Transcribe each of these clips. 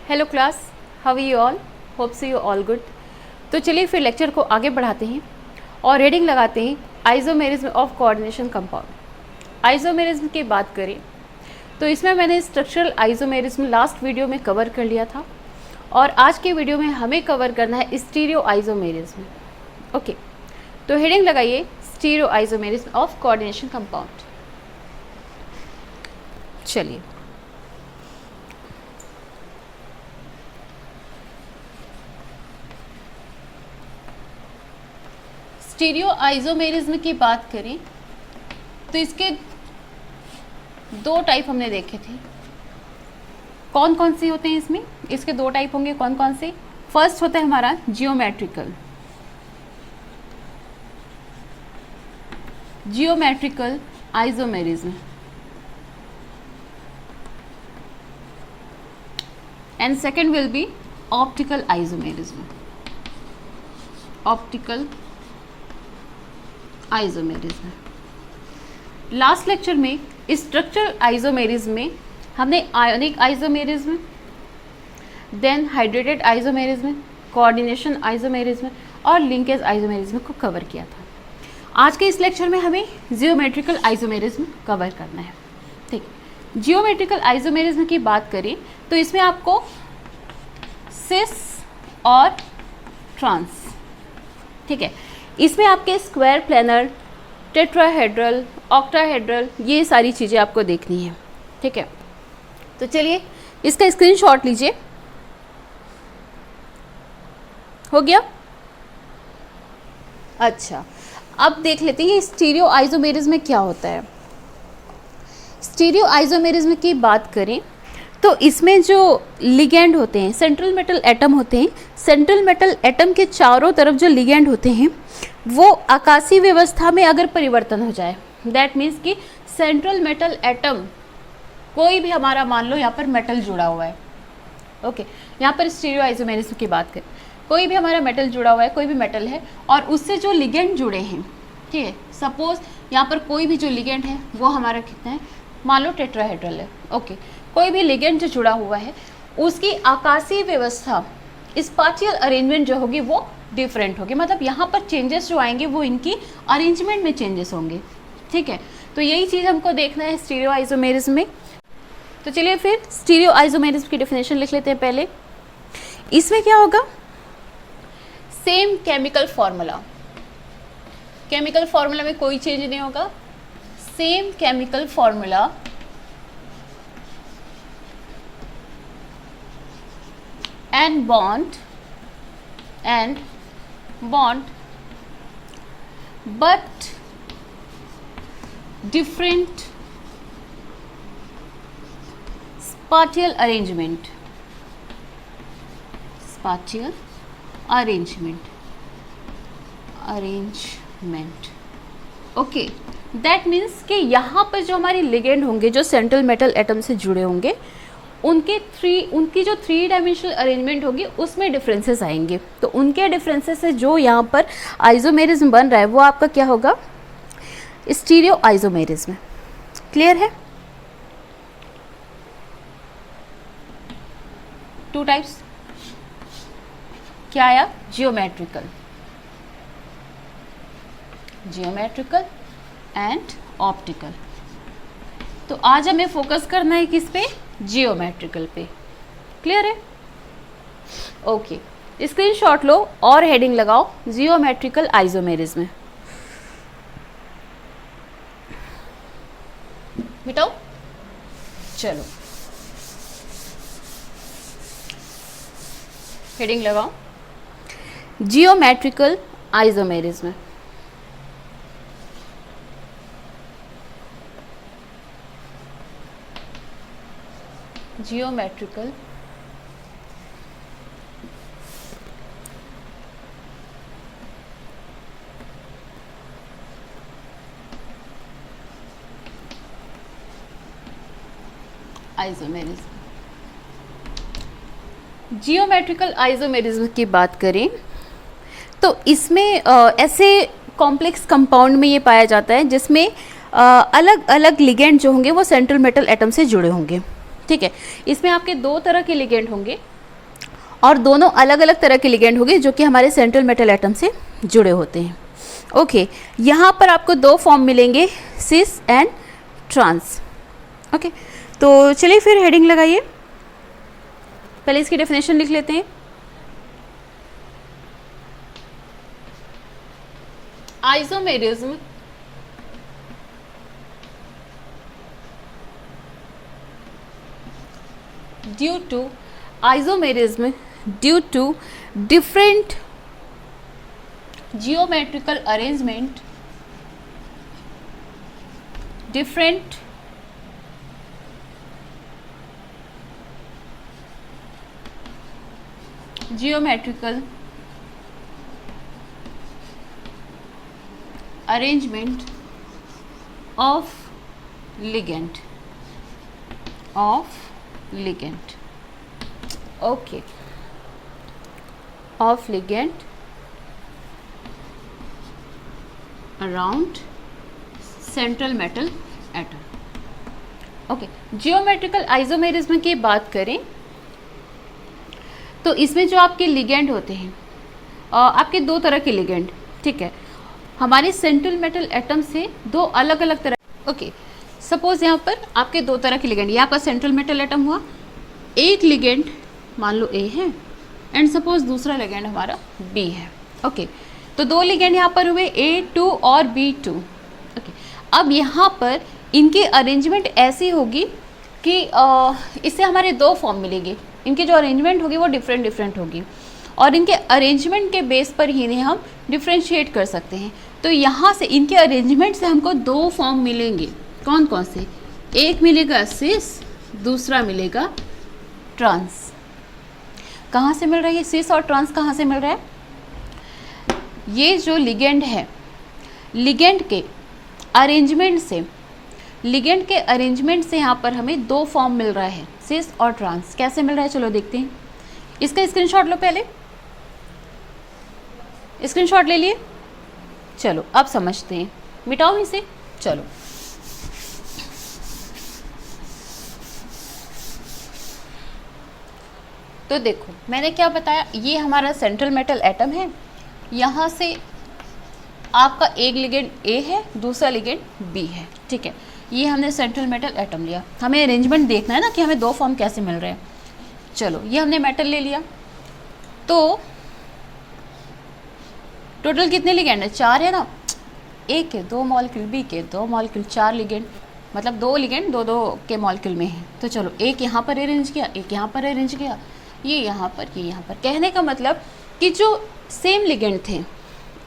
Hello class, how you all, hope so you all good. तो चलिए फिर lecture को आगे बढ़ाते हैं और रीडिंग लगाते हैं isomerism of coordination compound. Isomerism की बात करें तो इसमें मैंने स्ट्रक्चरल आइसोमेरिज्म लास्ट वीडियो में कवर कर लिया था और आज के वीडियो में हमें कवर करना है स्टीरियो आइसोमेरिज्म। ओके, तो हेडिंग लगाइए stereo isomerism of coordination compound. चलिए स्टीरियो आइसोमेरिज्म की बात करें तो इसके दो टाइप हमने देखे थे। कौन कौन से होते हैं इसमें? इसके दो टाइप होंगे। कौन कौन से? फर्स्ट होता है हमारा geometrical isomerism and second will be optical isomerism. Optical isomerism. Last lecture में स्ट्रक्चरल आइसोमेरिज्म में हमने ionic isomerism, then hydrated isomerism, coordination isomerism और लिंकेज आइसोमेरिज्म को कवर किया था। आज के इस लेक्चर में हमें जियोमेट्रिकल आइसोमेरिज्म कवर करना है। ठीक, जियोमेट्रिकल आइसोमेरिज्म की बात करें तो इसमें आपको सिस और ट्रांस, ठीक है, इसमें आपके स्क्वायर प्लेनर, टेट्राहेड्रल, ऑक्टाहेड्रल, ये सारी चीज़ें आपको देखनी है। ठीक है, तो चलिए इसका स्क्रीनशॉट लीजिए। हो गया? अच्छा, अब देख लेते हैं स्टीरियो आइसोमेरिज्म में क्या होता है। स्टीरियो आइसोमेरिज्म की बात करें तो इसमें जो लिगेंड होते हैं, सेंट्रल मेटल एटम होते हैं, सेंट्रल मेटल एटम के चारों तरफ जो लिगेंड होते हैं वो आकाशीय व्यवस्था में अगर परिवर्तन हो जाए, दैट मीन्स कि सेंट्रल मेटल एटम कोई भी हमारा, मान लो यहाँ पर मेटल जुड़ा हुआ है। ओके, यहाँ पर स्टीरियो आइसोमेरिज्म की बात करें, कोई भी हमारा मेटल जुड़ा हुआ है, कोई भी मेटल है और उससे जो लिगेंड जुड़े हैं, ठीक है, सपोज यहाँ पर कोई भी जो लिगेंड है वो हमारा कितना है, मान लो टेट्राहेड्रल है। ओके, कोई भी लिगेंड जो जुड़ा हुआ है उसकी आकाशीय व्यवस्था, स्पाटियल अरेंजमेंट जो होगी वो डिफरेंट होगी। मतलब यहाँ पर चेंजेस जो आएंगे वो इनकी अरेंजमेंट में चेंजेस होंगे। ठीक है, तो यही चीज़ हमको देखना है स्टीरियो आइसोमेरिज्म में। तो चलिए फिर स्टीरियो आइसोमेरिज्म की डेफिनेशन लिख लेते हैं पहले। इसमें क्या होगा? Same chemical formula, chemical formula में कोई चेंज नहीं होगा। Same chemical formula and bond but different spatial arrangement okay, that means कि यहाँ पर जो हमारे लिगेंड होंगे जो सेंट्रल मेटल एटम से जुड़े होंगे उनकी जो थ्री डायमेंशनल अरेंजमेंट होगी उसमें डिफरेंसेस आएंगे। तो उनके डिफरेंसेस से जो यहाँ पर आइसोमेरिज्म बन रहा है वो आपका क्या होगा? Stereo isomerism. क्लियर है? टू टाइप्स क्या आया? Geometrical and optical. तो आज हमें फोकस करना है किस पे? जियोमेट्रिकल पे। क्लियर है? ओके, स्क्रीनशॉट लो और हेडिंग लगाओ जियोमेट्रिकल आइसोमेरिज्म। मिटाओ, चलो हेडिंग लगाओ geometrical isomerism. Geometrical isomerism. Geometrical isomerism की बात करें तो इसमें ऐसे कॉम्प्लेक्स कंपाउंड में ये पाया जाता है जिसमें अलग अलग लिगेंड जो होंगे वो सेंट्रल मेटल एटम से जुड़े होंगे। ठीक है, इसमें आपके दो तरह के लिगेंड होंगे। और दोनों अलग अलग तरह के लिगेंड होंगे जो कि हमारे सेंट्रल मेटल एटम से जुड़े होते हैं। ओके, यहाँ पर आपको दो फॉर्म मिलेंगे, सिस एंड ट्रांस। ओके, तो चलिए फिर हेडिंग लगाइए, पहले इसकी डेफिनेशन लिख लेते हैं। Isomerism due to isomerism due to different geometrical arrangement, different geometrical arrangement of ligand okay, of ligand around central metal atom। Okay, geometrical isomerism की बात करें तो इसमें जो आपके लिगेंड होते हैं, आपके दो तरह के लिगेंड, ठीक है, हमारे सेंट्रल मेटल एटम से दो अलग अलग तरह। ओके, सपोज यहाँ पर आपके दो तरह के लिगेंड, ये आपका सेंट्रल मेटल एटम हुआ, एक लिगेंड मान लो ए है एंड सपोज दूसरा लिगेंड हमारा बी है। ओके, तो दो लिगेंड यहाँ पर हुए A2 और B2। ओके, अब यहाँ पर इनकी अरेंजमेंट ऐसी होगी कि इससे हमारे दो फॉर्म मिलेंगे, इनकी जो अरेंजमेंट होगी वो डिफरेंट होगी और इनके अरेंजमेंट के बेस पर ही हम डिफ्रेंशिएट कर सकते हैं। तो यहाँ से इनके अरेंजमेंट से हमको दो फॉर्म मिलेंगे, कौन कौन से, एक मिलेगा सिस, दूसरा मिलेगा ट्रांस। कहाँ से मिल रहा है ये सिस और ट्रांस, कहाँ से मिल रहा है, ये जो लिगेंड है, लिगेंड के अरेंजमेंट से यहाँ पर हमें दो फॉर्म मिल रहा है, सिस और ट्रांस। कैसे मिल रहा है चलो देखते हैं, इसका स्क्रीनशॉट लो, पहले स्क्रीनशॉट ले लिए, चलो अब समझते हैं, मिटाओ इसे, चलो तो देखो मैंने क्या बताया, ये हमारा सेंट्रल मेटल एटम है, यहाँ से आपका एक लिगेंड ए है, दूसरा लिगेंड बी है, ठीक है, ये हमने सेंट्रल मेटल एटम लिया, हमें अरेंजमेंट देखना है ना कि हमें दो फॉर्म कैसे मिल रहे हैं। चलो ये हमने मेटल ले लिया, तो टोटल कितने लिगेंड है, चार है ना, ए के दो मॉलिक्यूल, बी के दो मॉलिक्यूल, चार लिगेंड, मतलब दो लिगेंड दो दो के मॉलिक्यूल में है। तो चलो एक यहाँ पर अरेंज किया, एक यहाँ पर अरेंज किया, ये यहाँ पर, ये यहाँ पर। कहने का मतलब कि जो सेम लिगेंड थे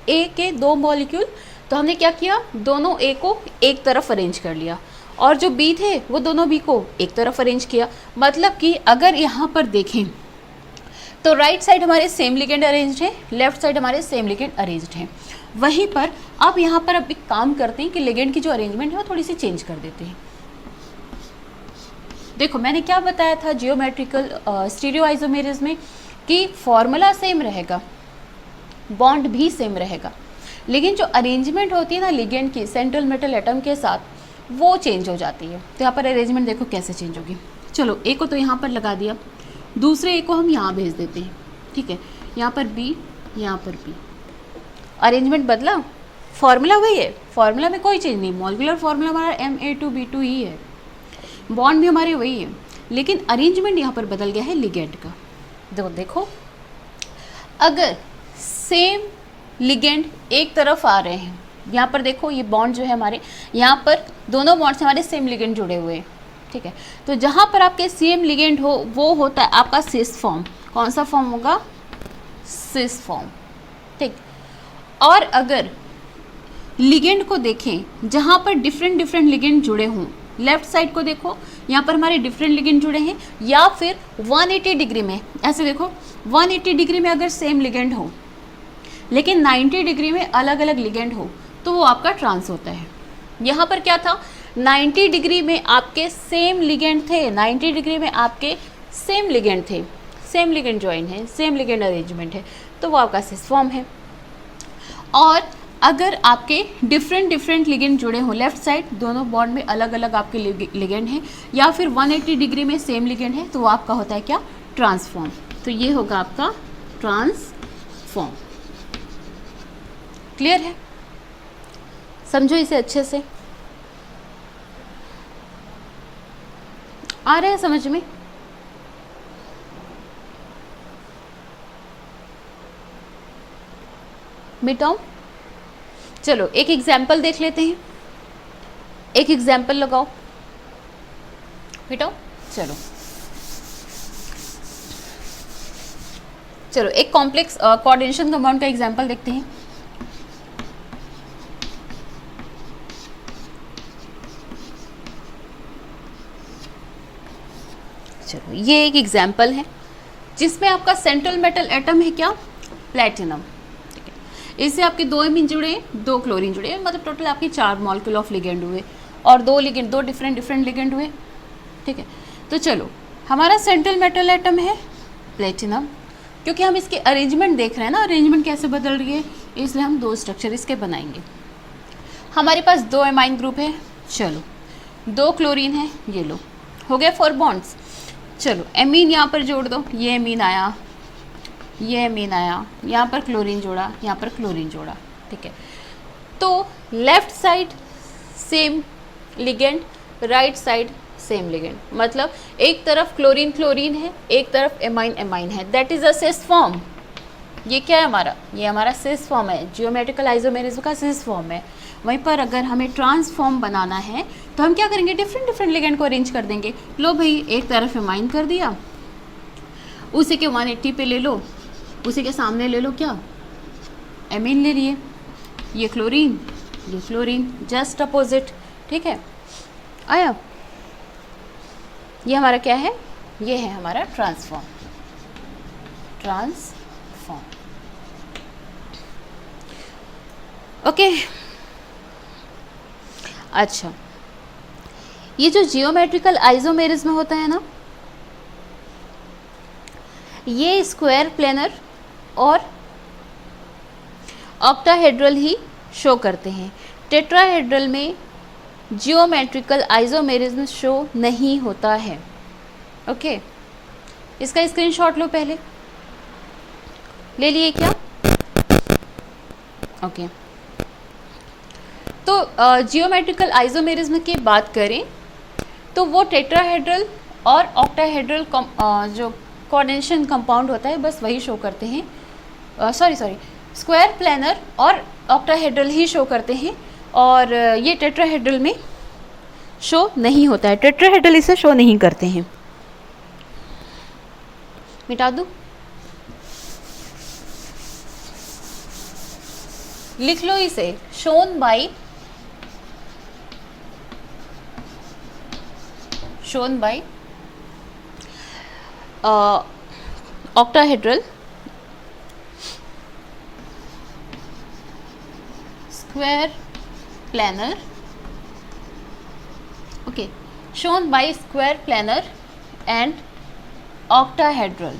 ए के दो मॉलिक्यूल, तो हमने क्या किया, दोनों ए को एक तरफ अरेंज कर लिया और जो बी थे वो दोनों बी को एक तरफ अरेंज किया। मतलब कि अगर यहाँ पर देखें तो राइट साइड हमारे सेम लिगेंड अरेंज्ड है, लेफ्ट साइड हमारे सेम लिगेंड अरेंज्ड है। वहीं पर अब यहाँ पर अब एक काम करते हैं कि लिगेंड की जो अरेंजमेंट है वो थोड़ी सी चेंज कर देते हैं। देखो मैंने क्या बताया था जियोमेट्रिकल स्टीरियो आइसोमेरिज्म में कि फॉर्मूला सेम रहेगा, बॉन्ड भी सेम रहेगा, लेकिन जो अरेंजमेंट होती है ना लिगेंड की सेंट्रल मेटल एटम के साथ, वो चेंज हो जाती है। तो यहाँ पर अरेंजमेंट देखो कैसे चेंज होगी। चलो ए को तो यहाँ पर लगा दिया, दूसरे ए को हम यहाँ भेज देते हैं, ठीक है, यहाँ पर बी, यहाँ पर बी, अरेंजमेंट बदला, फॉर्मूला वही है, फॉर्मूला में कोई चेंज नहीं, मॉलिक्यूलर फॉर्मूला हमारा Ma2B2 ही है, बॉन्ड भी हमारे वही है, लेकिन अरेंजमेंट यहाँ पर बदल गया है लिगेंड का। देखो अगर सेम लिगेंड एक तरफ आ रहे हैं, यहाँ पर देखो ये बॉन्ड जो है हमारे, यहाँ पर दोनों बॉन्ड से हमारे सेम लिगेंड जुड़े हुए हैं, ठीक है, तो जहाँ पर आपके सेम लिगेंड हो वो होता है आपका सिस फॉर्म। कौन सा फॉर्म होगा, सिस फॉर्म, ठीक। और अगर लिगेंड को देखें जहाँ पर डिफरेंट लिगेंड जुड़े हों, लेफ्ट साइड को देखो, यहाँ पर हमारे डिफरेंट लिगेंड जुड़े हैं, या फिर 180 डिग्री में, ऐसे देखो 180 डिग्री में अगर सेम लिगेंड हो लेकिन 90 डिग्री में अलग अलग लिगेंड हो, तो वो आपका ट्रांस होता है। यहाँ पर क्या था, 90 डिग्री में आपके सेम लिगेंड थे, 90 डिग्री में आपके सेम लिगेंड थे, सेम लिगेंड ज्वाइन है, सेम लिगेंड अरेंजमेंट है, तो वो आपका सिस फॉर्म है। और अगर आपके डिफरेंट लिगेंड जुड़े हों, लेफ्ट साइड दोनों बॉन्ड में अलग अलग आपके लिगेंड हैं, या फिर 180 डिग्री में सेम लिगेंड है, तो वो आपका होता है क्या, ट्रांसफॉर्म। तो ये होगा आपका ट्रांसफॉर्म। क्लियर है? समझो इसे अच्छे से, आ रहे हैं समझ में? मिटाओ। चलो एक एग्जाम्पल देख लेते हैं, एक एग्जाम्पल लगाओ। मिटाओ। चलो चलो एक कॉम्प्लेक्स कोऑर्डिनेशन कंपाउंड का एग्जाम्पल देखते हैं। चलो ये एक एग्जाम्पल है जिसमें आपका सेंट्रल मेटल एटम है क्या? प्लेटिनम। ठीक है, इससे आपके 2 एमीन जुड़े हैं, 2 क्लोरीन जुड़े हैं, मतलब टोटल आपके 4 मॉलिक्यूल ऑफ लिगेंड हुए और 2 डिफरेंट लिगेंड हुए। ठीक है, तो चलो हमारा सेंट्रल मेटल एटम है प्लेटिनम। क्योंकि हम इसके अरेंजमेंट देख रहे हैं ना, अरेंजमेंट कैसे बदल रही है, इसलिए हम 2 स्ट्रक्चर इसके बनाएंगे। हमारे पास 2 एमाइन ग्रुप है, चलो 2 क्लोरीन है, ये लो, हो गया 4 बॉन्ड्स। चलो एमीन यहाँ पर जोड़ दो, ये एमीन आया, ये एमीन आया, यहाँ पर क्लोरीन जोड़ा, यहाँ पर क्लोरीन जोड़ा। ठीक है, तो left side same ligand, right side same ligand, मतलब एक तरफ क्लोरीन क्लोरीन है, एक तरफ एमाइन एमाइन है, that is a cis form. ये क्या है हमारा? ये हमारा सिस फॉर्म है, जियोमेट्रिकल आइसोमेरिज्म का सिस फॉर्म है। वहीं पर अगर हमें ट्रांसफॉर्म बनाना है तो हम क्या करेंगे? डिफरेंट लिगेंड को अरेंज कर देंगे। लो भाई, एक तरफ एमाइन कर दिया, उसी के 180 पे ले लो, उसी के सामने ले लो क्या? एमीन ले लिए, ये क्लोरीन, जस्ट अपोजिट। ठीक है, आया? ये हमारा क्या है? ये है हमारा ट्रांसफॉर्म। ओके। अच्छा, ये जो जियोमेट्रिकल आइसोमेरिज्म होता है ना, ये स्क्वायर प्लेनर और ऑक्टाहेड्रल ही शो करते हैं। टेट्राहेड्रल में जियोमेट्रिकल आइसोमेरिज्म शो नहीं होता है। ओके, इसका स्क्रीनशॉट लो, पहले ले लिए क्या? ओके, तो जियोमेट्रिकल आइसोमेरिज्म की बात करें तो वो टेट्राहेड्रल और ऑक्टाहेड्रल जो कोऑर्डिनेशन कंपाउंड होता है, बस वही शो करते हैं। सॉरी, स्क्वायर प्लेनर और ऑक्टाहेड्रल ही शो करते हैं, और ये टेट्राहेड्रल में शो नहीं होता है। टेट्राहेड्रल इसे शो नहीं करते हैं। मिटा दूँ? लिख लो इसे, shown by octahedral square planar, okay, shown by square planar and octahedral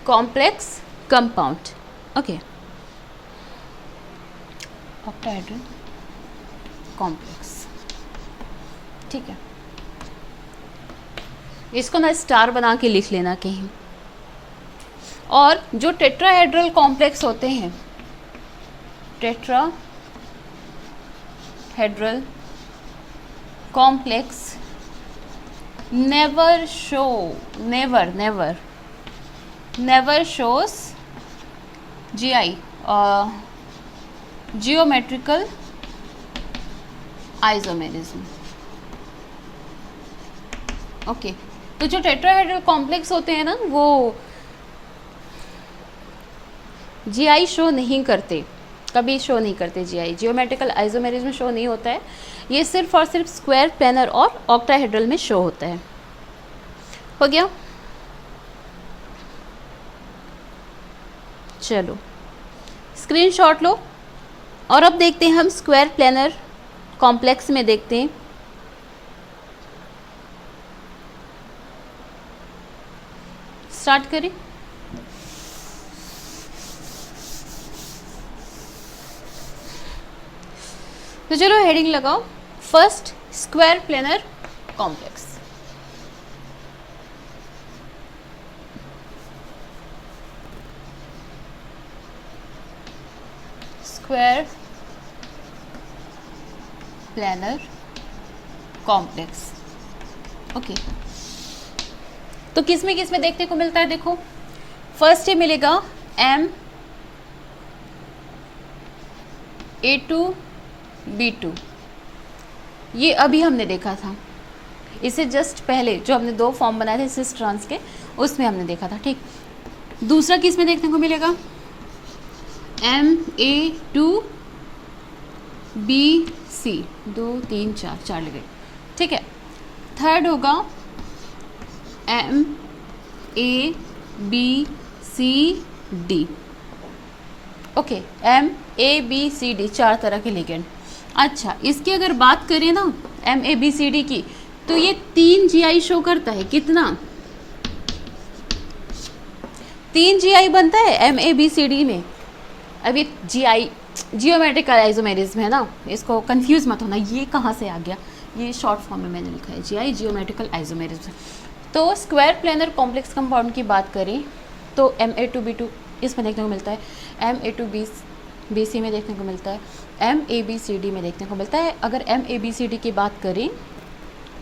complex compound, okay, octahedral complex. ठीक है, इसको ना स्टार बना के लिख लेना कहीं। और जो टेट्राहेड्रल कॉम्प्लेक्स होते हैं, tetrahedral complex never shows GI geometrical isomerism. Okay, तो जो टेट्राहेड्रल कॉम्प्लेक्स होते हैं ना, वो GI शो नहीं करते, कभी शो नहीं करते। GI जियोमेट्रिकल आइसोमेरिज्म शो नहीं होता है, ये सिर्फ और सिर्फ स्क्वायर प्लेनर और ऑक्टाहेड्रल में शो होता है। हो गया? चलो स्क्रीनशॉट लो, और अब देखते हैं हम स्क्वायर प्लेनर कॉम्प्लेक्स में देखते हैं। स्टार्ट करें। तो चलो हेडिंग लगाओ, first square planar complex. Square planar complex. Okay, तो किस में देखने को मिलता है? देखो फर्स्ट ये मिलेगा MA2B2, ये अभी हमने देखा था, इसे जस्ट पहले जो हमने दो फॉर्म बनाए थे सिस ट्रांस के, उसमें हमने देखा था। ठीक, दूसरा किस में देखने को मिलेगा? MA2BC, 2 3 4 4 लिखे। ठीक है, थर्ड होगा MABCD। ओके, MABCD, 4 तरह के लिगेंड। अच्छा, इसकी अगर बात करें ना MABCD की, तो ये 3 GI शो करता है। कितना? 3 GI बनता है MABCD में। अब ये GI जियोमेट्रिकल आइसोमेरिज्म है ना, इसको कंफ्यूज मत होना, ये कहाँ से आ गया, ये शॉर्ट फॉर्म में मैंने लिखा है, GI जियोमेट्रिकल आइसोमेरिज्म। तो स्क्वायर प्लेनर कॉम्प्लेक्स कंपाउंड की बात करें तो MA2B2 इसमें देखने को मिलता है, MA2BC में देखने को मिलता है, MABCD में देखने को मिलता है। अगर MABCD की बात करें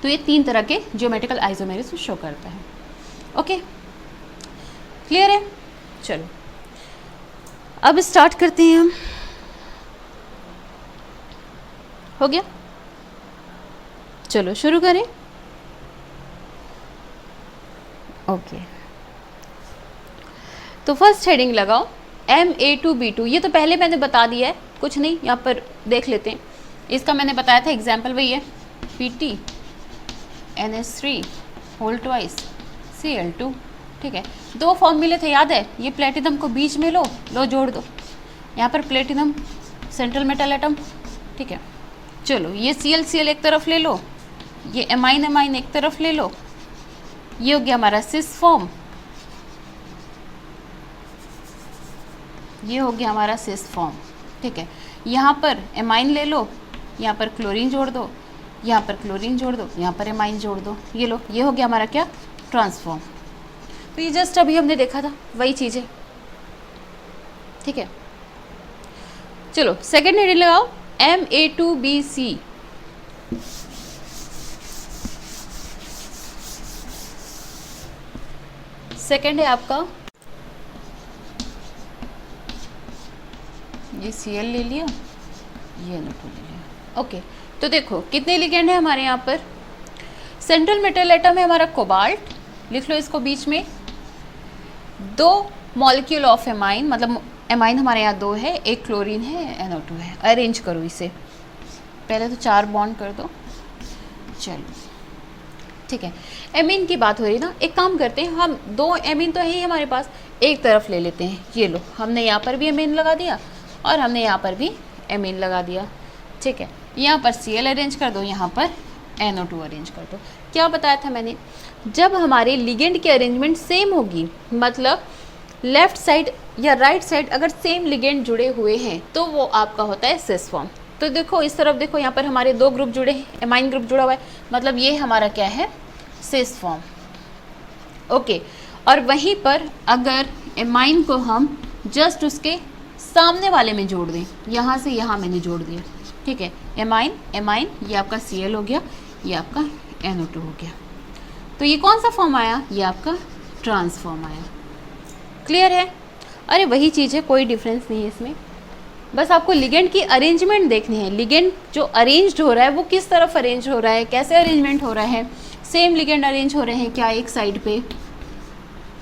तो ये 3 तरह के जियोमेट्रिकल आइसोमेरिज्म शो करता है। ओके, क्लियर है? चलो अब स्टार्ट करते हैं हम। हो गया? चलो शुरू करें। ओके, तो फर्स्ट हेडिंग लगाओ MA2B2। ये तो पहले मैंने बता दिया है, कुछ नहीं, यहाँ पर देख लेते हैं। इसका मैंने बताया था एग्जाम्पल वही है, PTNS3 होल ट्वाइस Cl2। ठीक है, 2 फॉर्मूले थे, याद है? ये प्लेटिनम को बीच में लो जोड़ दो, यहाँ पर प्लेटिनम सेंट्रल मेटल एटम। ठीक है, चलो ये Cl एक तरफ ले लो, ये एमाइन एक तरफ ले लो, ये हो गया हमारा सिस फॉर्म, ये हो गया हमारा सिस फॉर्म। ठीक है, यहाँ पर एमाइन ले लो, यहाँ पर क्लोरीन जोड़ दो, यहाँ पर क्लोरीन जोड़ दो, यहाँ पर एमाइन जोड़ दो, ये लो, ये हो गया हमारा क्या? ट्रांसफॉर्म। तो ये जस्ट अभी हमने देखा था, वही चीज़ है। ठीक है, चलो सेकेंड हेडिंग लगाओ MA2BC। सेकेंड है आपका, ये Cl ले लिया, ये NO2 ले लिया। ओके, तो देखो कितने लिगेंड है हमारे यहाँ पर। सेंट्रल मेटल एटम है हमारा कोबाल्ट, लिख लो इसको बीच में, 2 मॉलिक्यूल ऑफ एमाइन, मतलब एमाइन हमारे यहाँ 2 है, एक क्लोरीन है, NO2 है। अरेंज करो इसे, पहले तो 4 बॉन्ड कर दो। चलो ठीक है, एमीन की बात हो रही ना, एक काम करते हैं, हम 2 एमीन तो है ही हमारे पास, एक तरफ ले लेते हैं। ये लो, हमने यहाँ पर भी एमीन लगा दिया और हमने यहाँ पर भी एमीन लगा दिया। ठीक है, यहाँ पर Cl अरेंज कर दो, यहाँ पर NO2 अरेंज कर दो। क्या बताया था मैंने? जब हमारे लिगेंड की अरेंजमेंट सेम होगी, मतलब लेफ्ट साइड या राइट साइड अगर सेम लिगेंड जुड़े हुए हैं, तो वो आपका होता है सिस फॉर्म। तो देखो इस तरफ देखो, यहाँ पर हमारे 2 ग्रुप जुड़े हैं, एमाइन ग्रुप जुड़ा हुआ है, मतलब ये हमारा क्या है? Cis form. ओके, और वहीं पर अगर एमाइन को हम जस्ट उसके सामने वाले में जोड़ दें, यहाँ से यहाँ मैंने जोड़ दिया। ठीक है, एमाइन, ये आपका Cl हो गया, ये आपका NO2 हो गया। तो ये कौन सा फॉर्म आया? ये आपका ट्रांसफॉर्म आया। क्लियर है? अरे वही चीज़ है, कोई डिफरेंस नहीं है इसमें, बस आपको लिगेंड की अरेंजमेंट देखनी है। लिगेंड जो अरेंज्ड हो रहा है वो किस तरफ अरेंज हो रहा है, कैसे अरेंजमेंट हो रहा है। सेम लिगेंड अरेंज हो रहे हैं क्या एक साइड पे?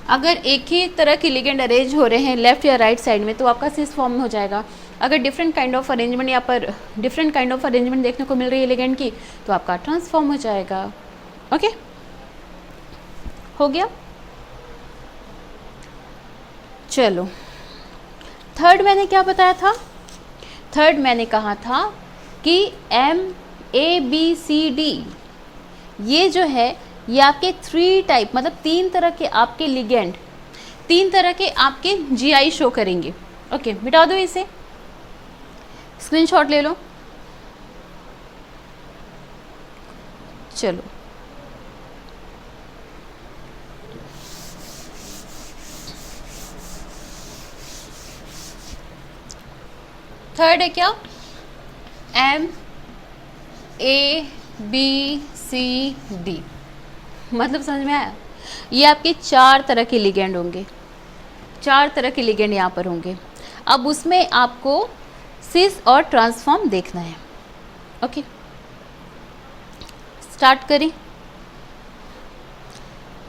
अगर एक ही तरह के लिगेंड अरेंज हो रहे हैं लेफ्ट या राइट साइड में, तो आपका सिस फॉर्म हो जाएगा। अगर डिफरेंट काइंड ऑफ अरेंजमेंट, यहाँ पर डिफरेंट काइंड ऑफ अरेंजमेंट देखने को मिल रही है लिगेंड की, तो आपका ट्रांसफॉर्म हो जाएगा। ओके, हो गया। चलो थर्ड मैंने क्या बताया था? थर्ड मैंने कहा था कि MABCD ये जो है, ये आपके 3 टाइप, मतलब 3 तरह के आपके लिगेंड, 3 तरह के आपके GI शो करेंगे। ओके, मिटा दो इसे, स्क्रीनशॉट ले लो। चलो थर्ड है क्या, M A B C D, मतलब समझ में आया। ये आपके 4 तरह के लिगेंड होंगे, 4 तरह के लिगेंड यहाँ पर होंगे। अब उसमें आपको सिस और ट्रांसफॉर्म देखना है। ओके, स्टार्ट करें।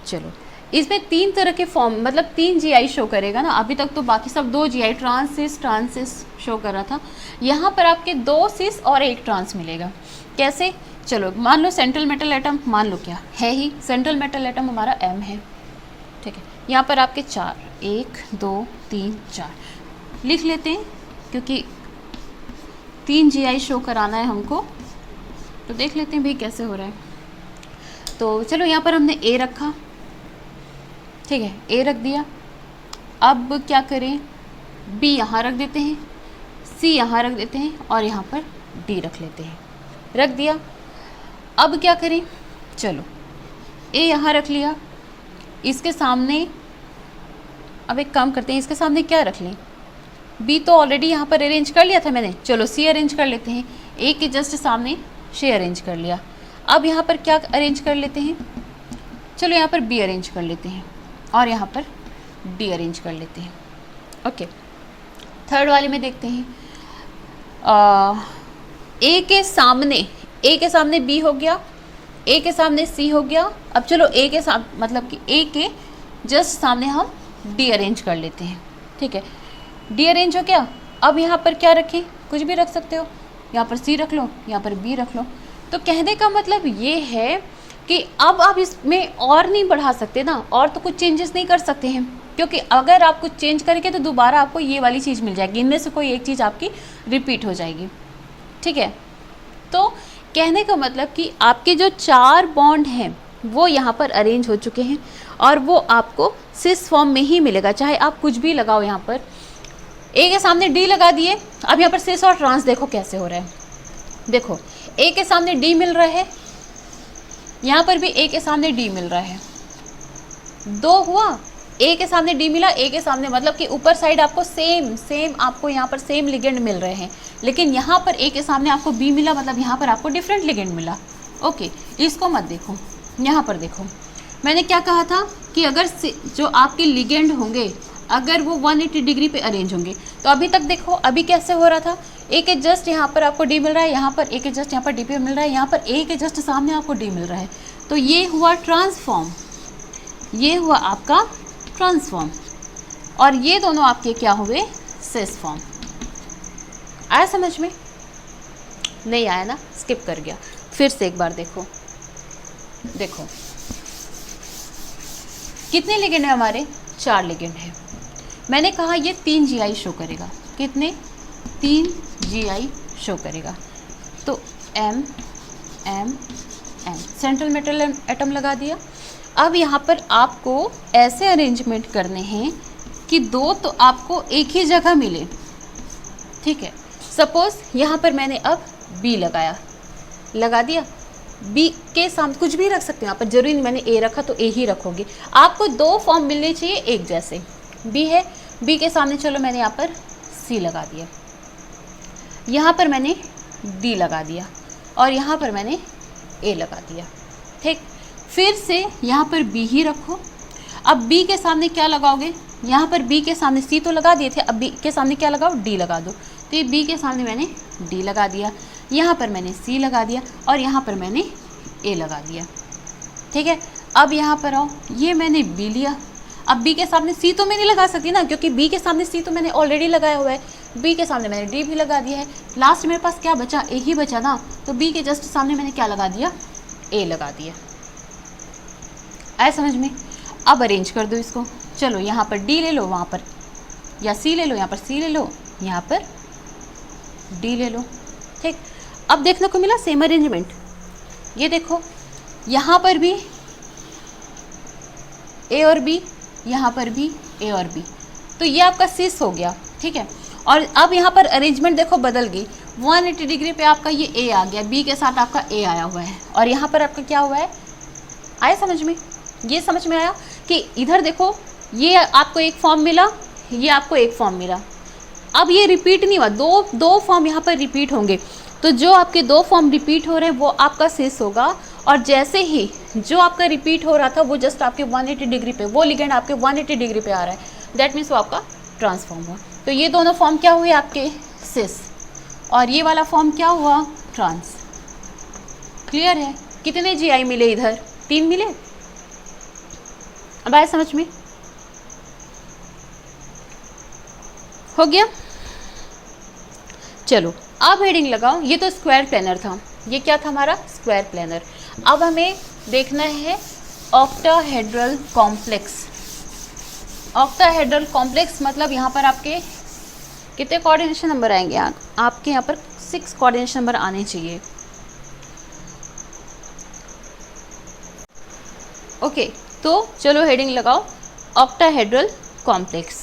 चलो, इसमें 3 तरह के फॉर्म, मतलब 3 GI शो करेगा ना। अभी तक तो बाकी सब 2 GI ट्रांस शो कर रहा था। यहाँ पर आपके 2 सिस और 1 ट्रांस मिलेगा। कैसे? चलो, मान लो सेंट्रल मेटल एटम, मान लो क्या है ही, सेंट्रल मेटल एटम हमारा M है, ठीक है। यहाँ पर आपके 4, 1 2 3 4 लिख लेते हैं, क्योंकि 3 GI शो कराना है हमको, तो देख लेते हैं भाई कैसे हो रहा है। तो चलो, यहाँ पर हमने A रखा, ठीक है, A रख दिया। अब क्या करें, B यहाँ रख देते हैं, C यहाँ रख देते हैं, और यहाँ पर D रख लेते हैं। रख दिया। अब क्या करें, चलो A यहाँ रख लिया, इसके सामने अब एक काम करते हैं, इसके सामने क्या रख लें, B तो ऑलरेडी यहाँ पर अरेंज कर लिया था मैंने, चलो C अरेंज कर लेते हैं। A के जस्ट सामने C अरेंज कर लिया। अब यहाँ पर क्या अरेंज कर लेते हैं, चलो यहाँ पर B अरेंज कर लेते हैं, और यहाँ पर D अरेंज कर लेते हैं। ओके, थर्ड वाले में देखते हैं। A के सामने B हो गया, A के सामने C हो गया। अब चलो A के सामने, मतलब कि A के जस्ट सामने हम D अरेंज कर लेते हैं, ठीक है। D अरेंज हो गया। अब यहाँ पर क्या रखें, कुछ भी रख सकते हो, यहाँ पर C रख लो, यहाँ पर B रख लो। तो कहने का मतलब ये है कि अब आप इसमें और नहीं बढ़ा सकते ना, और तो कुछ चेंजेस नहीं कर सकते हैं, क्योंकि अगर आप कुछ चेंज करेंगे तो दोबारा आपको ये वाली चीज़ मिल जाएगी, इनमें से कोई एक चीज़ आपकी रिपीट हो जाएगी, ठीक है। तो कहने का मतलब कि आपके जो 4 बॉन्ड हैं वो यहाँ पर अरेंज हो चुके हैं, और वो आपको सिस फॉर्म में ही मिलेगा, चाहे आप कुछ भी लगाओ। यहाँ पर A के सामने D लगा दिए। अब यहाँ पर सिस और ट्रांस देखो कैसे हो रहा है। देखो, A के सामने D मिल रहा है, यहाँ पर भी A के सामने D मिल रहा है। 2 हुआ, A के सामने D मिला, A के सामने, मतलब कि ऊपर साइड आपको सेम आपको यहाँ पर सेम लिगेंड मिल रहे हैं, लेकिन यहाँ पर A के सामने आपको B मिला, मतलब यहाँ पर आपको डिफरेंट लिगेंड मिला। ओके, इसको मत देखो, यहाँ पर देखो। मैंने क्या कहा था कि अगर जो आपके लिगेंड होंगे अगर वो 180 डिग्री पे अरेंज होंगे, तो अभी तक देखो अभी कैसे हो रहा था, A के जस्ट यहाँ पर आपको D मिल रहा है, यहाँ पर A के जस्ट यहाँ पर D पे मिल रहा है, यहाँ पर A के जस्ट सामने आपको D मिल रहा है। तो ये हुआ ट्रांसफॉर्म, ये हुआ आपका ट्रांसफॉर्म, और ये दोनों आपके क्या हुए, सिस फॉर्म। आया समझ में? नहीं आया ना, स्किप कर गया। फिर से एक बार देखो, देखो कितने लिगेंड है हमारे, 4 लिगेंड है। मैंने कहा ये 3 GI शो करेगा, कितने, 3 GI शो करेगा। तो M M M central metal atom लगा दिया। अब यहाँ पर आपको ऐसे अरेंजमेंट करने हैं कि 2 तो आपको एक ही जगह मिले, ठीक है। सपोज यहाँ पर मैंने अब B लगाया, लगा दिया। B के सामने कुछ भी रख सकते हैं, यहाँ पर जरूरी नहीं मैंने A रखा तो A ही रखोगे, आपको 2 फॉर्म मिलने चाहिए एक जैसे। B है, B के सामने चलो मैंने यहाँ पर C लगा दिया, यहाँ पर मैंने D लगा दिया, और यहाँ पर मैंने A लगा दिया, ठीक। फिर से यहाँ पर B ही रखो। अब B के सामने क्या लगाओगे, यहाँ पर B के सामने C तो लगा दिए थे, अब B के सामने क्या लगाओ, D लगा दो। तो ये B के सामने मैंने D लगा दिया, यहाँ पर मैंने C लगा दिया, और यहाँ पर मैंने A लगा दिया, ठीक है। अब यहाँ पर आओ, ये मैंने B लिया। अब B के सामने C तो मैं नहीं लगा सकती ना, क्योंकि B के सामने C तो मैंने ऑलरेडी लगाया हुआ है। B के सामने मैंने D भी लगा दिया है। लास्ट मेरे पास क्या बचा, A ही बचा ना, तो B के जस्ट सामने मैंने क्या लगा दिया, A लगा दिया। आया समझ में? अब अरेंज कर दो इसको। चलो यहाँ पर D ले लो, वहाँ पर या C ले लो, यहाँ पर C ले लो, यहाँ पर D ले लो, ठीक। अब देखने को मिला सेम अरेंजमेंट। ये देखो यहाँ पर भी A और B, यहाँ पर भी A और B, तो ये आपका सिस हो गया, ठीक है। और अब यहाँ पर अरेंजमेंट देखो बदल गई, 180 डिग्री पे आपका ये A आ गया, B के साथ आपका A आया हुआ है, और यहाँ पर आपका क्या हुआ है। आया समझ में? ये समझ में आया कि इधर देखो, ये आपको एक फॉर्म मिला, ये आपको एक फॉर्म मिला। अब ये रिपीट नहीं हुआ, दो फॉर्म यहाँ पर रिपीट होंगे, तो जो आपके दो फॉर्म रिपीट हो रहे हैं वो आपका सिस होगा, और जैसे ही जो आपका रिपीट हो रहा था वो जस्ट आपके 180 डिग्री पे, वो लिगेंड आपके 180 डिग्री पे आ रहा है, दैट मीन्स वो आपका ट्रांसफॉर्म हुआ। तो ये दोनों फॉर्म क्या हुए आपके सिस, और ये वाला फॉर्म क्या हुआ ट्रांस। क्लियर है? कितने जीआई मिले इधर? 3 मिले। अब आया समझ में? हो गया? चलो अब हेडिंग लगाओ। ये तो स्क्वायर प्लेनर था, ये क्या था हमारा स्क्वायर प्लेनर। अब हमें देखना है ऑक्टाहेड्रल कॉम्प्लेक्स। ऑक्टाहेड्रल कॉम्प्लेक्स मतलब यहाँ पर आपके कितने कोऑर्डिनेशन नंबर आएंगे? आपके यहाँ पर 6 कोऑर्डिनेशन नंबर आने चाहिए। ओके, तो चलो हेडिंग लगाओ ऑक्टाहेड्रल कॉम्प्लेक्स।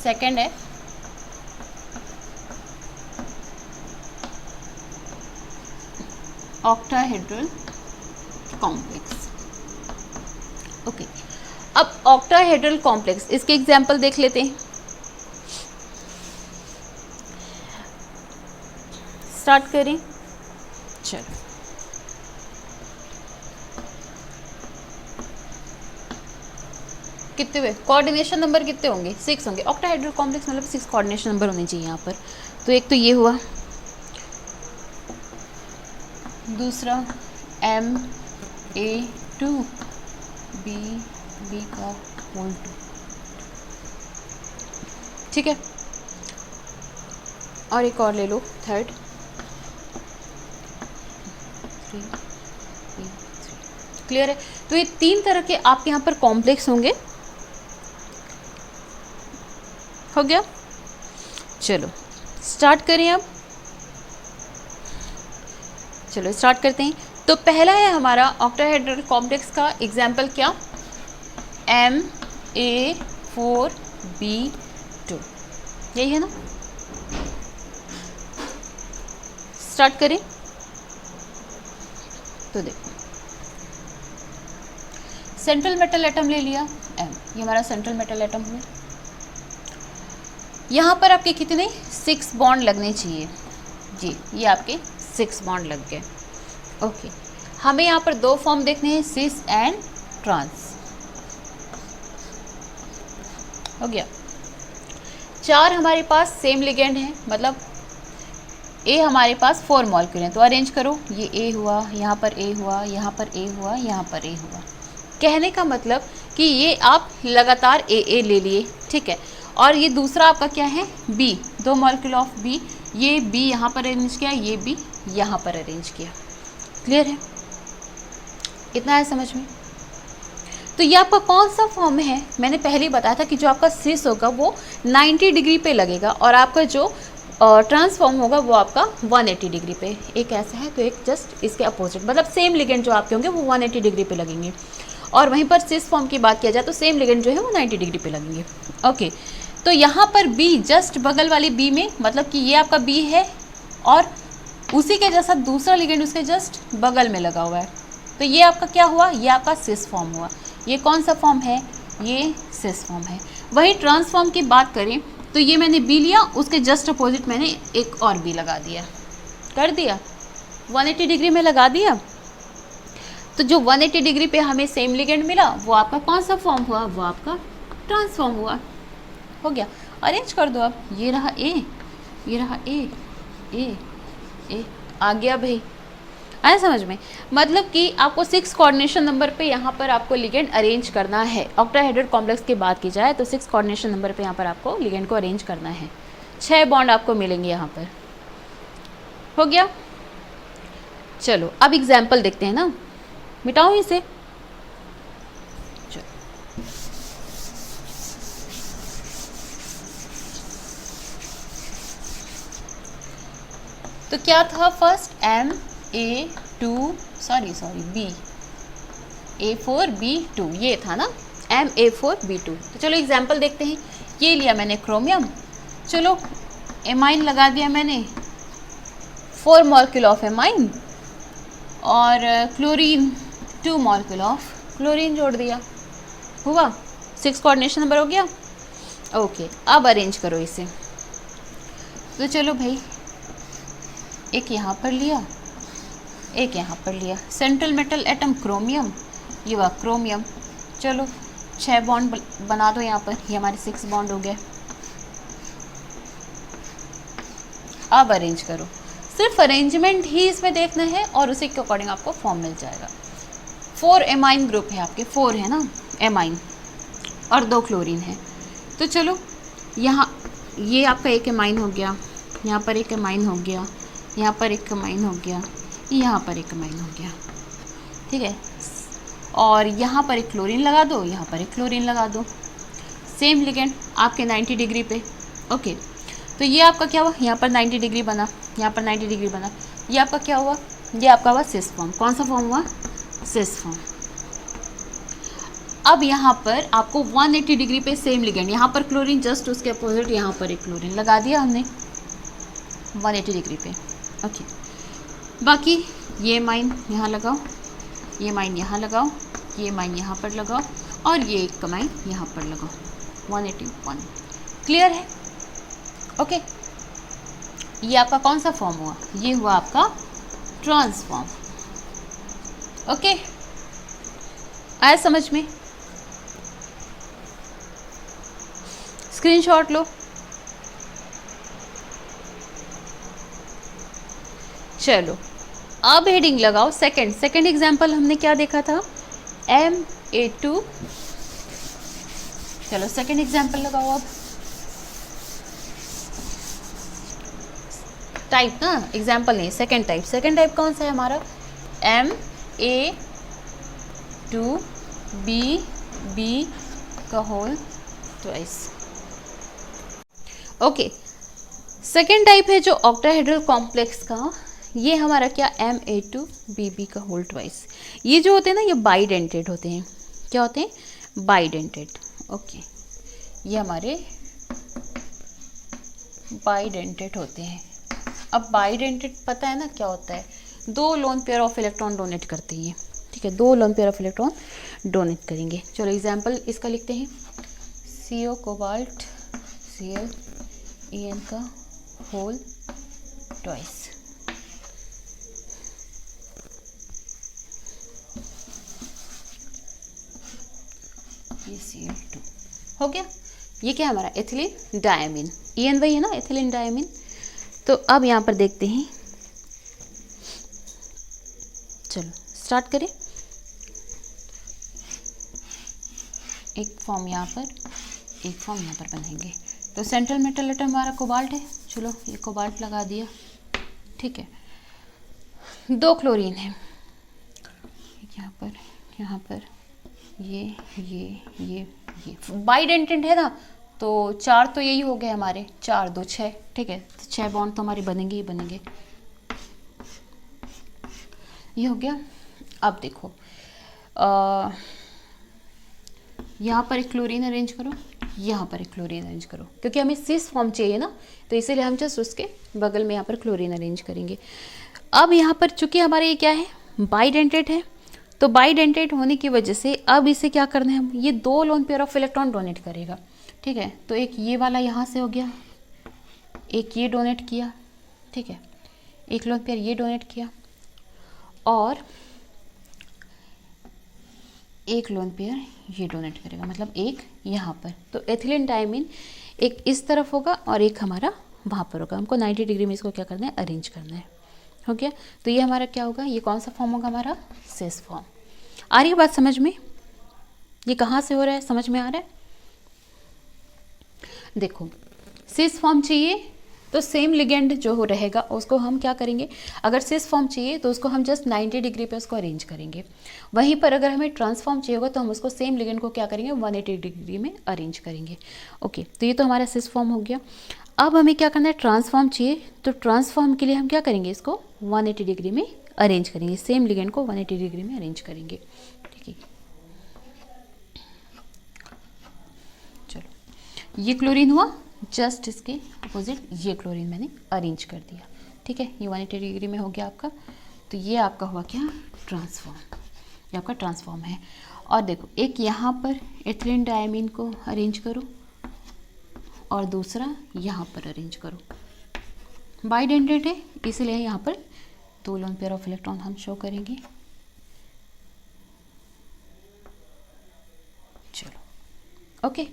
सेकंड है ऑक्टाहेड्रल कॉम्प्लेक्स। ओके, अब ऑक्टाहेड्रल कॉम्प्लेक्स, इसके एग्जाम्पल देख लेते हैं। स्टार्ट करें, चलो। कितने हुए कोऑर्डिनेशन नंबर? कितने होंगे? 6 होंगे। ऑक्टाहेड्रल कॉम्प्लेक्स मतलब 6 कोऑर्डिनेशन नंबर होने चाहिए यहाँ पर। तो एक तो ये हुआ, दूसरा MA2 B का होल 2, ठीक है। और एक और ले लो, थर्ड 3 B 3। क्लियर है? तो ये 3 तरह के आपके यहाँ पर कॉम्प्लेक्स होंगे। हो गया? चलो स्टार्ट करें अब। चलो स्टार्ट करते हैं। तो पहला है हमारा ऑक्टाहेड्रल कॉम्प्लेक्स का एग्जाम्पल क्या? MA4B2, यही है ना? स्टार्ट करें। तो देखो, सेंट्रल मेटल एटम ले लिया M, ये हमारा सेंट्रल मेटल एटम हुआ। यहाँ पर आपके कितने 6 बॉन्ड लगने चाहिए जी, ये आपके 6 बॉन्ड लग गए। ओके, हमें यहाँ पर 2 फॉर्म देखने हैं, सिस एंड ट्रांस। हो गया। 4 हमारे पास सेम लिगेंड है, मतलब A हमारे पास 4 मॉलिक्यूल हैं। तो अरेंज करो, ये A हुआ, यहाँ पर A हुआ, यहाँ पर A हुआ, यहाँ पर A हुआ। कहने का मतलब कि ये आप लगातार AA ले लिए, ठीक है। और ये दूसरा आपका क्या है B, 2 मॉलिक्यूल ऑफ B, ये B यहाँ पर अरेंज किया, ये B यहाँ पर अरेंज किया। क्लियर है? इतना है समझ में? तो ये आपका कौन सा फॉर्म है? मैंने पहले ही बताया था कि जो आपका सिस होगा वो 90 डिग्री पे लगेगा, और आपका जो ट्रांसफॉर्म होगा वो आपका 180 डिग्री पे। एक ऐसा है तो एक जस्ट इसके अपोजिट, मतलब सेम लिगेंड जो आपके होंगे वो 180 डिग्री पे लगेंगे, और वहीं पर सिस फॉर्म की बात किया जाए तो सेम लिगेंड जो है वो 90 डिग्री पे लगेंगे। ओके, तो यहाँ पर B जस्ट बगल वाली B में, मतलब कि ये आपका B है और उसी के जैसा दूसरा लिगेंड उसके जस्ट बगल में लगा हुआ है, तो ये आपका क्या हुआ? ये आपका सिस फॉर्म हुआ। ये कौन सा फॉर्म है? ये सिस फॉर्म है। वही ट्रांसफॉर्म की बात करें तो ये मैंने B लिया, उसके जस्ट अपोजिट मैंने एक और B लगा दिया, कर दिया 180 डिग्री में लगा दिया। तो जो 180 डिग्री पे हमें सेम लिगेंड मिला वो आपका कौन सा फॉर्म हुआ? वो आपका ट्रांसफॉर्म हुआ। हो गया, अरेंज कर दो अब। ये रहा A, ये रहा A, A, A आ गया भाई। आया समझ में? मतलब कि आपको 6 कोऑर्डिनेशन नंबर पे यहाँ पर आपको लिगेंड अरेंज करना है। ऑक्टाहेड्रल कॉम्प्लेक्स की बात की जाए तो 6 कोऑर्डिनेशन नंबर पे यहाँ पर आपको लिगेंड को अरेंज करना है। 6 बॉन्ड आपको मिलेंगे यहाँ पर। हो गया? चलो अब एग्जाम्पल देखते हैं ना, मिटाओ इसे। तो क्या था फर्स्ट? B A4B2, ये था ना MA4B2। तो चलो एग्जाम्पल देखते हैं। ये लिया मैंने क्रोमियम, चलो एमाइन लगा दिया मैंने, 4 मॉलिक्यूल ऑफ एमाइन, और क्लोरीन 2 मॉलिक्यूल ऑफ क्लोरीन जोड़ दिया, हुआ 6 कोऑर्डिनेशन नंबर हो गया। ओके, अब अरेंज करो इसे। तो चलो भाई, एक यहाँ पर लिया, एक यहाँ पर लिया। सेंट्रल मेटल एटम क्रोमियम, ये हुआ क्रोमियम। चलो 6 बॉन्ड बना दो यहाँ पर, ये हमारे 6 बॉन्ड हो गए। अब अरेंज करो, सिर्फ अरेंजमेंट ही इसमें देखना है और उसी के अकॉर्डिंग आपको फॉर्म मिल जाएगा। 4 एमाइन ग्रुप है आपके, 4 है ना एमाइन, और 2 क्लोरीन है। तो चलो यहाँ ये आपका एक एमाइन हो गया, यहाँ पर एक एमाइन हो गया, यहाँ पर एक एमाइन हो गया, यहाँ पर एक एमाइन हो गया, ठीक है। और यहाँ पर एक क्लोरीन लगा दो, यहाँ पर एक क्लोरीन लगा दो, सेम लिगेंड आपके 90 डिग्री पे। ओके, तो ये आपका क्या हुआ, यहाँ पर 90 डिग्री बना, यहाँ पर 90 डिग्री बना। ये आपका क्या हुआ, ये आपका हुआ सिस फॉर्म। कौन सा फॉर्म हुआ, सिस फॉर्म। अब यहाँ पर आपको 180 डिग्री पे सेम लिगेंड, यहाँ पर क्लोरीन जस्ट उसके अपोजिट यहाँ पर एक क्लोरीन लगा दिया हमने 180 डिग्री पे। ओके, बाकी ये माइन यहाँ लगाओ, ये माइन यहाँ लगाओ, ये माइन यहाँ पर लगाओ, और ये एक माइन यहाँ पर लगाओ, 180। क्लियर है? ओके, ये आपका कौन सा फॉर्म हुआ, ये हुआ आपका ट्रांसफॉर्म। ओके, आया समझ में? स्क्रीनशॉट लो। चलो अब हेडिंग लगाओ सेकंड एग्जाम्पल हमने क्या देखा था, Ma2। चलो सेकंड एग्जाम्पल लगाओ। अब टाइप ना, एग्जाम्पल नहीं, सेकंड टाइप कौन सा है हमारा, Ma2B का whole twice. Okay, second type है जो ऑक्टाहेड्रल कॉम्प्लेक्स का, ये हमारा क्या, Ma2BB का होल ट्वाइस। ये जो होते हैं ना, ये बाइडेंटेड होते हैं। क्या होते हैं, बाइडेंटेड। ओके, ये हमारे बाइडेंटेड होते हैं। अब बाइडेंटेड पता है ना क्या होता है, 2 lone pair of electron donate करते हैं, ठीक है, 2 lone pair of electron donate करेंगे। चलो एग्जाम्पल इसका लिखते हैं, CO कोबाल्ट Cl En का होल ट्वाइस। ये Cl2 हो गया। ये क्या है हमारा, एथिलीन डायमीन। En वही है ना, एथिलीन डायमीन। तो अब यहाँ पर देखते हैं, चलो स्टार्ट करें। एक फॉर्म यहाँ पर, एक फॉर्म यहाँ पर बनाएंगे। तो सेंट्रल मेटल एटम हमारा कोबाल्ट है, चलो ये कोबाल्ट लगा दिया, ठीक है। 2 क्लोरीन है यहाँ पर, यहाँ पर ये बाइडेंटेड है ना, तो 4 तो यही हो गए हमारे, 4 2 6, ठीक है। तो 6 बॉन्ड तो हमारे बनेंगे ही बनेंगे। ये हो गया। अब देखो यहाँ पर एक क्लोरीन अरेंज करो, यहाँ पर एक क्लोरीन अरेंज करो, क्योंकि हमें सिस फॉर्म चाहिए ना, तो इसीलिए हम जस्ट उसके बगल में यहाँ पर क्लोरीन अरेंज करेंगे। अब यहाँ पर चूंकि हमारे ये क्या है, बाइडेंटेड है, तो बाइडेंटेड होने की वजह से अब इसे क्या करना है, हम ये 2 lone pair of electron donate करेगा, ठीक है। तो एक ये वाला यहाँ से हो गया, एक ये डोनेट किया, ठीक है, एक लोन पेयर ये डोनेट किया, और एक लोन पेयर ये डोनेट करेगा, मतलब एक यहाँ पर। तो एथिलीन डायमीन एक इस तरफ होगा और एक हमारा वहाँ पर होगा। हमको 90 डिग्री में इसको क्या करना है, अरेंज करना है। हो गया। तो ये हमारा क्या होगा, ये कौन सा फॉर्म होगा हमारा, सिस फॉर्म। आ रही है बात समझ में? ये कहाँ से हो रहा है, समझ में आ रहा है? देखो सिस फॉर्म चाहिए तो सेम लिगेंड जो हो रहेगा उसको हम क्या करेंगे, अगर सिस फॉर्म चाहिए तो उसको हम जस्ट 90 डिग्री पे उसको अरेंज करेंगे। वहीं पर अगर हमें ट्रांसफॉर्म चाहिए होगा तो हम उसको सेम लिगेंड को क्या करेंगे, 180 डिग्री में अरेंज करेंगे। ओके, तो ये तो हमारा सिस फॉर्म हो गया। अब हमें क्या करना है, ट्रांसफॉर्म चाहिए, तो ट्रांसफॉर्म के लिए हम क्या करेंगे, इसको 180 डिग्री में अरेंज करेंगे, सेम लिगेंड को 180 डिग्री में अरेंज करेंगे। ठीक है, चलो ये क्लोरीन हुआ, जस्ट इसके अपोजिट ये क्लोरीन मैंने अरेंज कर दिया। ठीक है, ये 180 डिग्री में हो गया आपका। तो ये आपका हुआ क्या, ट्रांसफॉर्म, ये आपका ट्रांसफॉर्म है। और देखो एक यहाँ पर एथिलीन डायमीन को अरेंज करो और दूसरा यहाँ पर अरेंज करो। बाइडेंडेड है, इसलिए यहाँ पर 2 लोन पेयर ऑफ इलेक्ट्रॉन हम शो करेंगे। चलो ओके,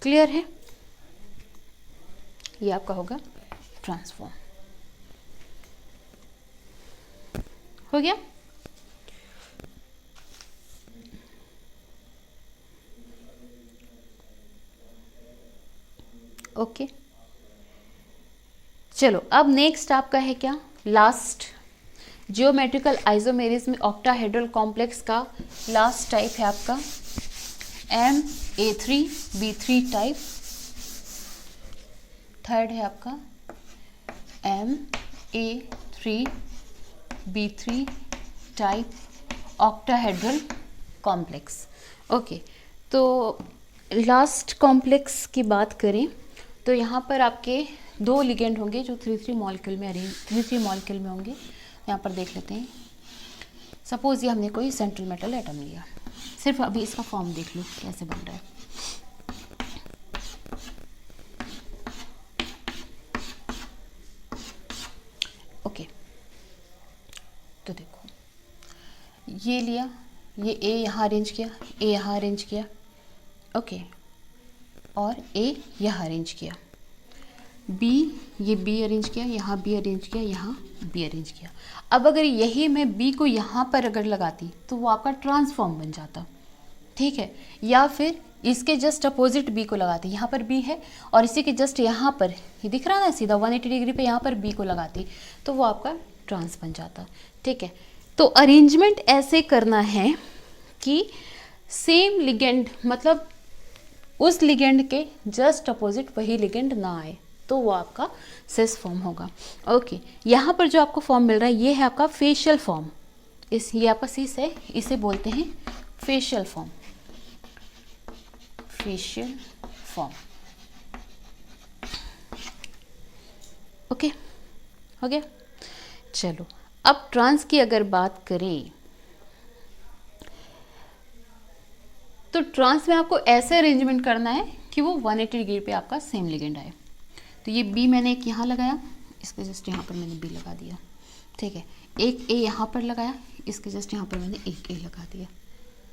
क्लियर है। ये आपका होगा ट्रांसफॉर्म। हो गया। ओके चलो, अब नेक्स्ट आपका है क्या, last geometrical isomerism octahedral complex का लास्ट टाइप है आपका MA3B3 टाइप। थर्ड है आपका MA3B3 type octahedral complex. Okay, तो लास्ट कॉम्प्लेक्स की बात करें तो यहाँ पर आपके 2 लिगेंड होंगे जो 3-3 मॉलिक्यूल में अरेंज 3-3 मॉलिक्यूल में होंगे। यहाँ पर देख लेते हैं, सपोज ये हमने कोई सेंट्रल मेटल एटम लिया, सिर्फ अभी इसका फॉर्म देख लो कैसे बन रहा है। ओके, तो देखो ये लिया, ये ए यहाँ अरेंज किया, ए यहाँ अरेंज किया, ओके, और ए यहाँ अरेंज किया, बी, ये बी अरेंज किया, यहाँ बी अरेंज किया, यहाँ बी अरेंज किया। अब अगर यही मैं बी को यहाँ पर अगर लगाती तो वो आपका ट्रांसफॉर्म बन जाता, ठीक है। या फिर इसके जस्ट अपोजिट बी को लगाती, यहाँ पर बी है और इसी के जस्ट यहाँ पर ये दिख रहा है ना सीधा 180 डिग्री पे, यहाँ पर बी को लगाती तो वो आपका ट्रांस बन जाता, ठीक है। तो अरेंजमेंट ऐसे करना है कि सेम लिगेंड, मतलब उस लिगेंड के जस्ट अपोजिट वही लिगेंड ना आए, तो वो आपका सिस फॉर्म होगा। ओके, यहाँ पर जो आपको फॉर्म मिल रहा है ये है आपका फेशियल फॉर्म। ये आपका सिस है, इसे बोलते हैं facial form, facial form. Okay, हो गया। चलो, अब ट्रांस की अगर बात करें तो ट्रांस में आपको ऐसे अरेंजमेंट करना है कि वो 180 डिग्री पे आपका सेम लिगेंड आए। तो ये बी मैंने एक यहाँ लगाया, इसके जस्ट यहाँ पर मैंने बी लगा दिया, ठीक है। एक ए यहाँ पर लगाया, इसके जस्ट यहाँ पर मैंने एक ए लगा दिया,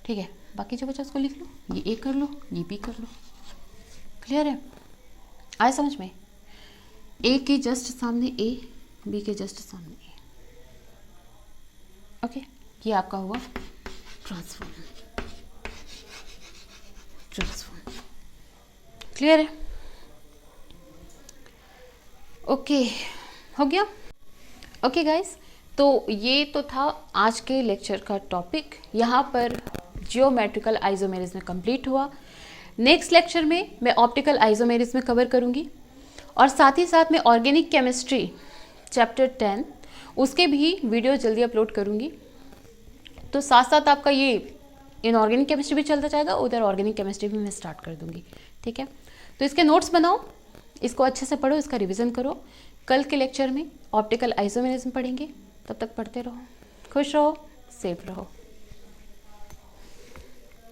ठीक है। बाकी जो बचा उसको लिख लो, ये ए कर लो, ये बी कर लो। क्लियर है, आए समझ में? ए के जस्ट सामने ए, बी के जस्ट सामने ए। ओके, ये आपका हुआ ट्रांसफॉर्म। क्लियर है? ओके, हो गया। ओके गाइस, तो ये तो था आज के लेक्चर का टॉपिक। यहाँ पर जियोमेट्रिकल आइसोमेरिज्म कंप्लीट हुआ। नेक्स्ट लेक्चर में मैं ऑप्टिकल आइसोमेरिज्म कवर करूँगी और साथ ही साथ में ऑर्गेनिक केमिस्ट्री चैप्टर 10 उसके भी वीडियो जल्दी अपलोड करूँगी। तो साथ साथ आपका ये इनऑर्गेनिक केमिस्ट्री भी चलता जाएगा, उधर ऑर्गेनिक केमिस्ट्री भी मैं स्टार्ट कर दूँगी, ठीक है। तो इसके नोट्स बनाओ, इसको अच्छे से पढ़ो, इसका रिवीजन करो। कल के लेक्चर में ऑप्टिकल आइसोमेरिज्म पढ़ेंगे, तब तक पढ़ते रहो, खुश रहो, सेफ रहो।